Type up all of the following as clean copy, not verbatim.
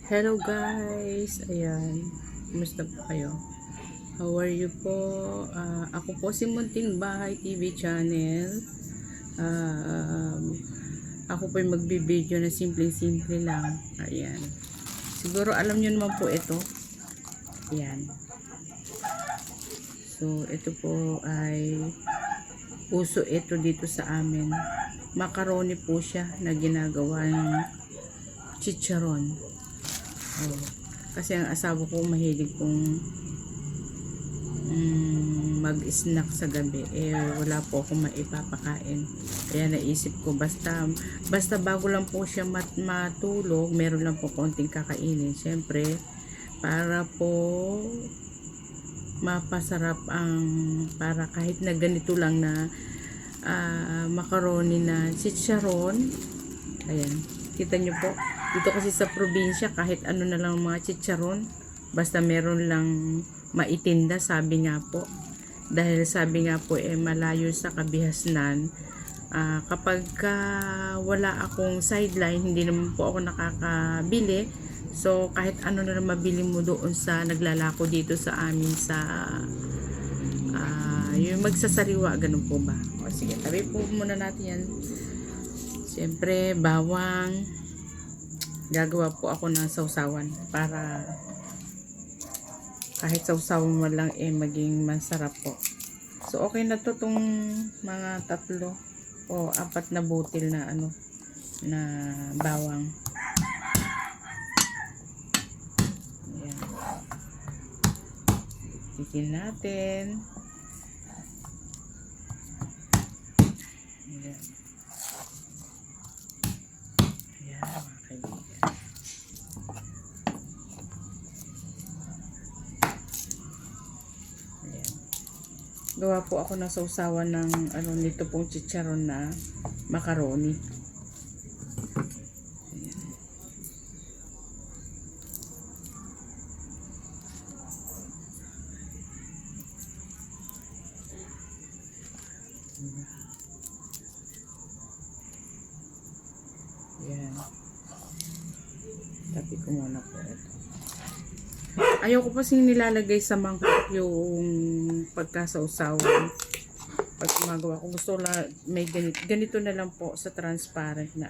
Hello guys, ayan, kumusta po kayo? How are you po? Ako po si Munting Bahay TV channel. Ako po yung magbibideo na simple-simple lang. Ayan. Siguro alam nyo naman po ito. Ayan. So, ito po ay uso ito dito sa amin. Macaroni po siya na ginagawa ng chicharon. Oh, kasi ang asawa ko mahilig pong mag-snack sa gabi. Wala po akong maipapakain. Kaya naisip ko basta bago lang po siya matulog, meron lang po konting kakainin. Siyempre, para po mapasarap para kahit na ganito lang na macaroni na chicharon. Ayan, kita nyo po. Dito kasi sa probinsya, kahit ano na lang mga chicharon, basta meron lang maitinda, sabi nga po. Dahil sabi nga po, malayo sa kabihasnan. Kapag wala akong sideline, hindi naman po ako nakakabili. So, kahit ano na lang mabili mo doon sa naglalako dito sa amin sa yung magsasariwa, ganun po ba? O sige, tabi po muna natin yan. Siyempre, bawang. Gagawa po ako ng sausawan para kahit sausawan mo lang maging masarap po. So okay na to tong mga 3 o 4 na butil na na bawang. Ayan. Titin natin. Ayan. Ayan, mga kaibigan. Gawa po ako ng sausawan ng nito pong chicharon na macaroni. Ayan. Ayan. Tapi ko muna po ito. Ayoko pa sing nilalagay sa mangkok yung pagkasausawan. Pag gumagawa ko, gusto lang may ganito na lang po sa transparent na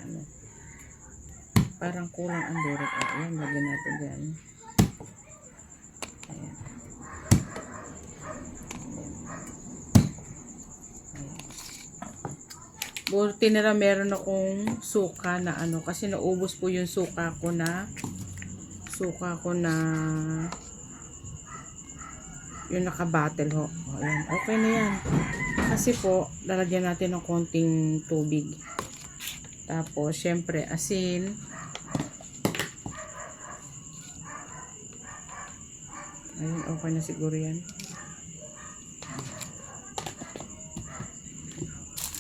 parang kulang ang durog. Ayan, lagyan natin dyan. Ayan. Buti na lang meron akong suka na kasi naubos po yung suka ko na yung naka-bottle ho. Ayan, okay na yan. Kasi po, lalagyan natin ng konting tubig. Tapos, syempre, asin. Ayun, okay na siguro yan.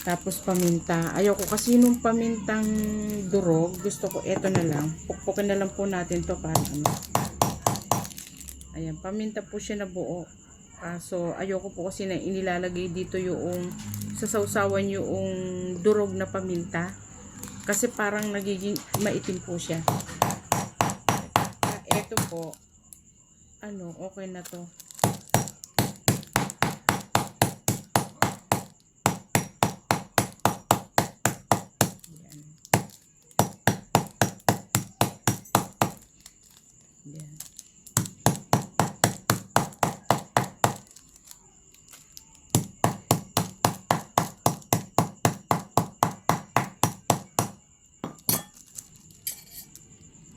Tapos, paminta. Ayoko kasi nung pamintang durog. Gusto ko, eto na lang. Pukpukin na lang po natin to para Ayan, paminta po siya na buo. So, ayoko po kasi na inilalagay dito yung sa sausawan yung durog na paminta. Kasi parang nagiging maitim po siya. Ito po, okay na to. Ayan. Ayan.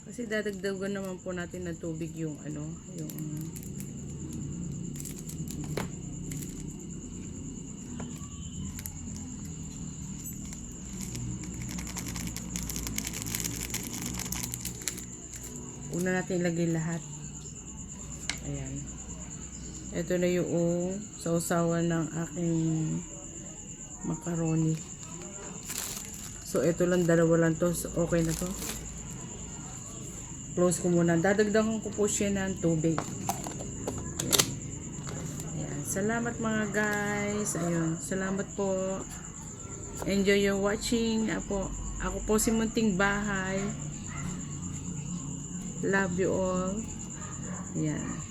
Kasi dadagdagan naman po natin ng tubig yung una natin ilagay lahat. Ayan. Ito na yung sausawan ng aking macaroni. So ito lang, dalawa lang to. So, okay na to. Close ko muna. Dadagdagan ko po siya ng tubig. Ayan. Ayan. Salamat mga guys. Ayun. Salamat po. Enjoy your watching. Ako po si Munting Bahay. Love you all. Yan.